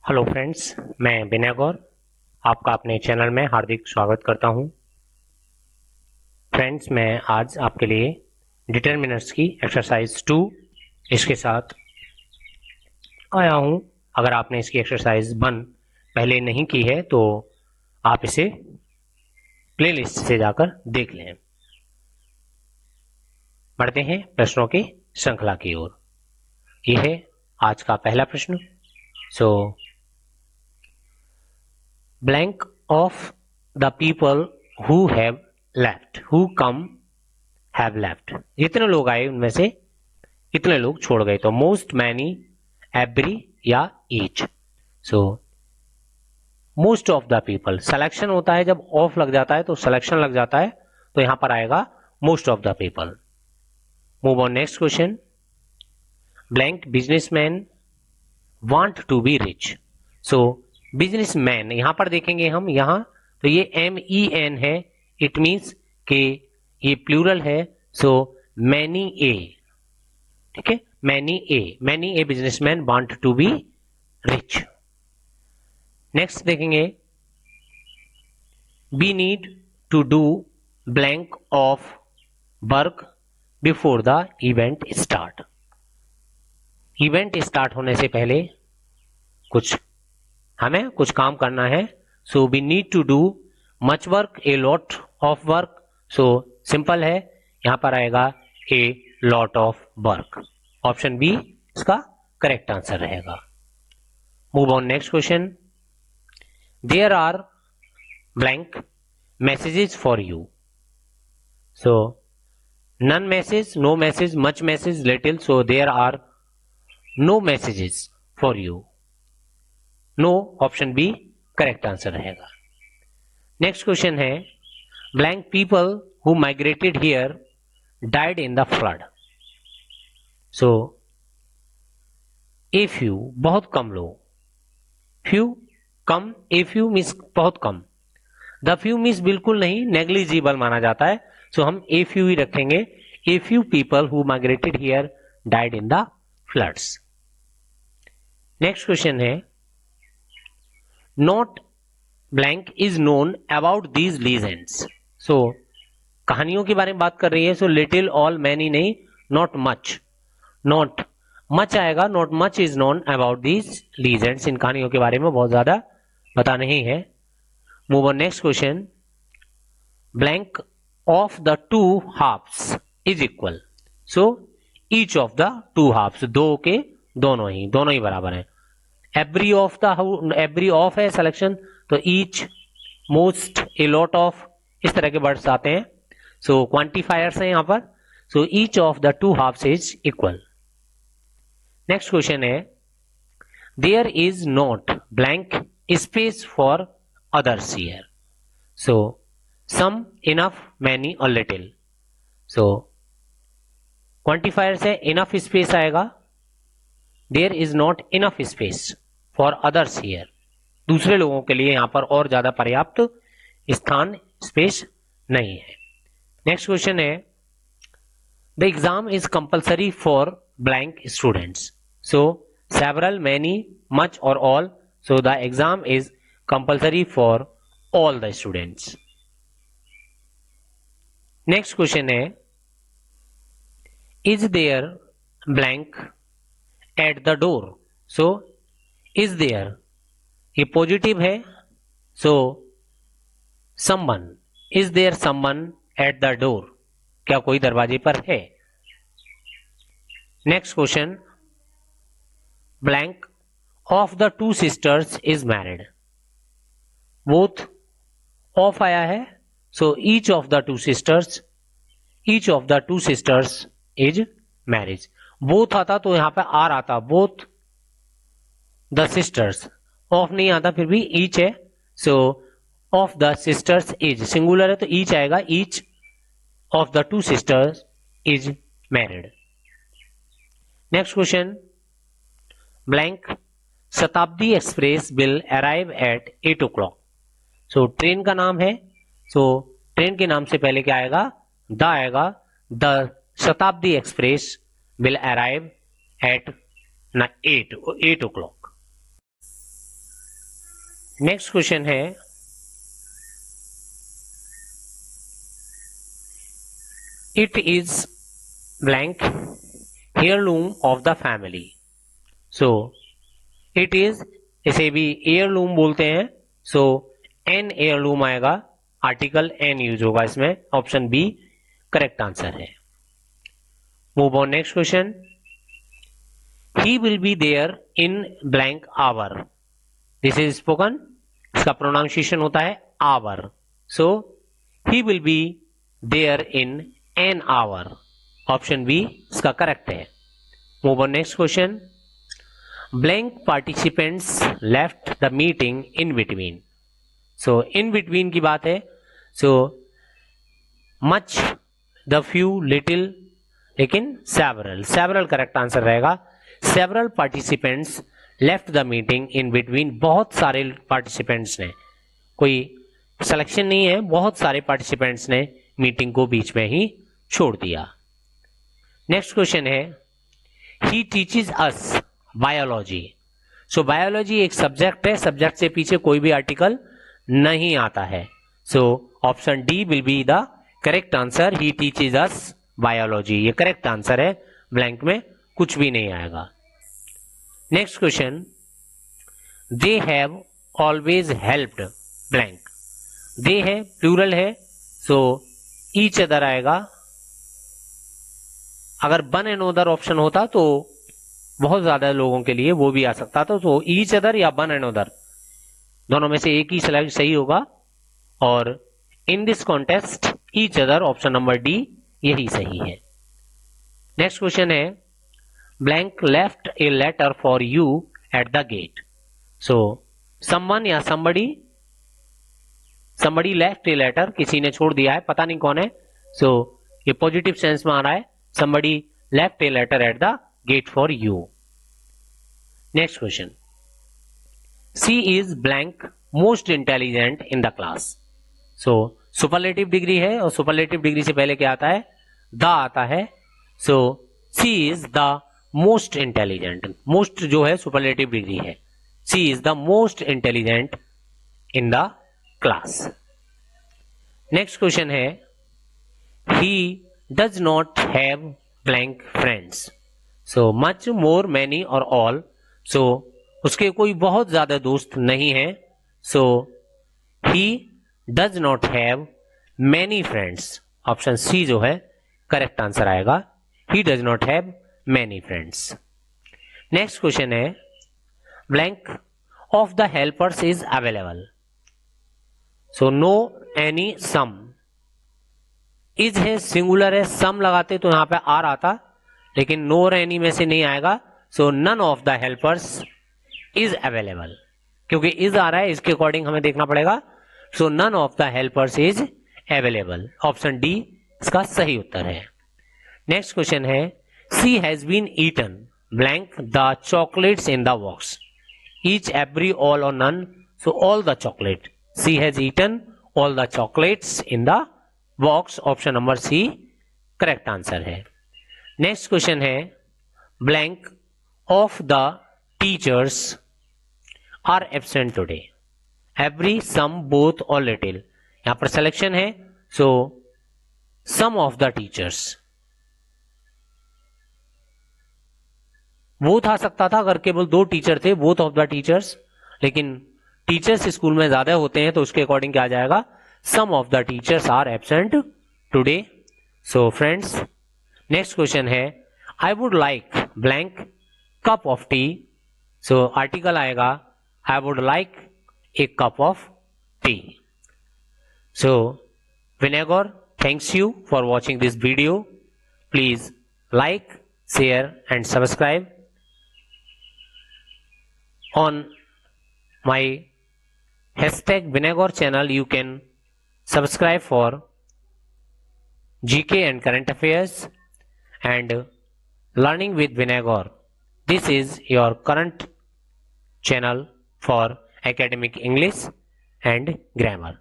Hello friends, मैं विनय गौर आपका अपने चैनल में हार्दिक स्वागत करता हूं। फ्रेंड्स, मैं आज आपके लिए डिटरमिनर्स की एक्सरसाइज 2 इसके साथ आया हूं। अगर आपने इसकी एक्सरसाइज 1 पहले नहीं की है तो आप इसे प्लेलिस्ट से जाकर देख लें। बढ़ते हैं प्रश्नों की श्रृंखला की ओर। यह है आज का पहला प्रश्न। Blank of the people who have left, who come have left. जितने लोग आए उनमें से कितने लोग छोड़ गए, तो most, many, every या each. So most of the people, selection होता है जब ऑफ लग जाता है तो selection लग जाता है, तो यहां पर आएगा most of the people. Move on next question. Blank businessman want to be rich. So businessman यहां पर देखेंगे हम, यहां तो ये MEN है, इट मीन्स कि ये प्लूरल है, सो मैनी ए, ठीक है, many a businessman want to be rich. Next देखेंगे, we need to do blank of work before the event start. Event start होने से पहले हमें कुछ काम करना है। So we need to do much work, a lot of work. So simple है, यहां पर आएगा a lot of work. Option B इसका करेक्ट आंसर रहेगा। Move on next question. There are blank messages for you. So none message, no message, much message, little. So there are no messages for you. No, option B correct answer रहेगा। Next question है, blank people who migrated here died in the flood. So a few, बहुत कम लोग, few कम, a few means बहुत कम, the few means बिल्कुल नहीं, नेग्लिजिबल माना जाता है, सो हम ए फ्यू ही रखेंगे। A few people who migrated here died in the floods. Next question है, not blank is known about these legends. So कहानियों के बारे में बात कर रही है, सो लिटिल, ऑल, मैनी नहीं, नॉट मच, नॉट मच आएगा, not much is known about these legends. इन कहानियों के बारे में बहुत ज्यादा पता नहीं है। Move on next question. Blank of the two halves is equal. So each of the two halves, दो के दोनों ही बराबर हैं। एवरी ऑफ है सिलेक्शन, तो each, most, a lot of, इस तरह के वर्ड्स आते हैं। सो क्वांटिफायर्स हैं यहां पर। So each of the two halves is equal. Next question है, there is not blank space for others here. So some, enough, many और लिटिल। सो क्वांटिफायर्स है, इनफ स्पेस आएगा, there is not enough space for others here. दूसरे लोगों के लिए यहां पर और ज्यादा पर्याप्त स्थान, स्पेस नहीं है। नेक्स्ट क्वेश्चन है, the exam is compulsory for blank students. So several, many, much और all. So the exam is compulsory for all the students. Next question है, is there blank at the door. So is there, ये positive है, so someone, is there someone at the door, क्या कोई दरवाजे पर है। Next question, blank of the two sisters is married. Both of आया है, सो each of the two sisters is marriage. Both आता तो यहां पे आर आता, बोथ द सिस्टर्स, ऑफ नहीं आता फिर भी ईच है, so of the sisters is, singular है तो ईच आएगा, each of the two sisters is married. Next question, blank Shatabdi express will arrive at 8 o'clock। So train का नाम है, सो ट्रेन के नाम से पहले क्या आएगा, द आएगा, the Shatabdi express will arrive at 8 o'clock. Next question है it is blank heirloom of the family. So it is, इसे भी एयरलूम बोलते हैं, सो एन एयरलूम आएगा, आर्टिकल एन यूज होगा इसमें, ऑप्शन बी करेक्ट आंसर है। Move on next question, he will be there in blank hour. This is spoken, इसका pronunciation होता है hour, so he will be there in an hour, option B इसका correct है। Move on next question, blank participants left the meeting in between. So in between की बात है, so much, the few, little, लेकिन several, several correct answer रहेगा। Several participants left the meeting in between, बहुत सारे participants ने, कोई selection नहीं है, बहुत सारे पार्टिसिपेंट्स ने मीटिंग को बीच में ही छोड़ दिया। नेक्स्ट क्वेश्चन है he teaches us biology. So biology एक सब्जेक्ट है, सब्जेक्ट से पीछे कोई भी आर्टिकल नहीं आता है, so option D will be the correct answer, he teaches us biology, ये करेक्ट आंसर है, ब्लैंक में कुछ भी नहीं आएगा। Next question, they have always helped blank. They है प्लूरल है, सो ईच अदर आएगा। अगर वन एंड अदर ऑप्शन होता तो बहुत ज्यादा लोगों के लिए वो भी आ सकता था, तो ईच अदर या वन एंड अदर दोनों में से एक ही सेलेक्ट सही होगा, और in this contest each other, option number D यही सही है। नेक्स्ट क्वेश्चन है blank left a letter for you at the gate. So someone या somebody लेफ्ट ए लेटर, किसी ने छोड़ दिया है, पता नहीं कौन है, सो ये पॉजिटिव सेंस में आ रहा है, somebody left a letter at the gate for you। Next question, she is blank most intelligent in the class. So superlative degree है, और सुपरलेटिव डिग्री से पहले क्या आता है, द आता है, so she is the most intelligent, most जो है सुपरलेटिव डिग्री है, she is the most intelligent in the class. Next question है he does not have blank friends. So much, more, many और ऑल, सो उसके कोई बहुत ज्यादा दोस्त नहीं है, so he does not have many friends, option C जो है करेक्ट आंसर आएगा, he does not have many friends. Next question है blank of the helpers is available. So no, any, some. Is है सिंगुलर है, some लगाते तो यहां पे आर आता, लेकिन नो और एनी में से नहीं आएगा, so none of the helpers is available, क्योंकि इज आ रहा है, इसके अकॉर्डिंग हमें देखना पड़ेगा, so none of the helpers is available, option D इसका सही उत्तर है। नेक्स्ट क्वेश्चन है she has been eaten blank the chocolates in the box. Each, every, all और none, so all the chocolate, she has eaten all the chocolates in the box, option number C correct answer है। Next question है blank of the teachers are absent today. Every, some, both और little, यहां पर selection है, so some of the teachers. Both आ सकता था अगर केवल दो टीचर थे, बोथ ऑफ द टीचर्स, लेकिन टीचर्स स्कूल में ज्यादा होते हैं तो उसके अकॉर्डिंग क्या आ जाएगा, some of the teachers are absent today. So friends, next question है I would like blank cup of tea. So article आएगा I would like a cup of tea. So vinegar thanks you for watching this video. Please like, share and subscribe on my #Vinegar channel. You can subscribe for GK and current affairs and learning with Vinegar. This is your current channel for academic English and grammar.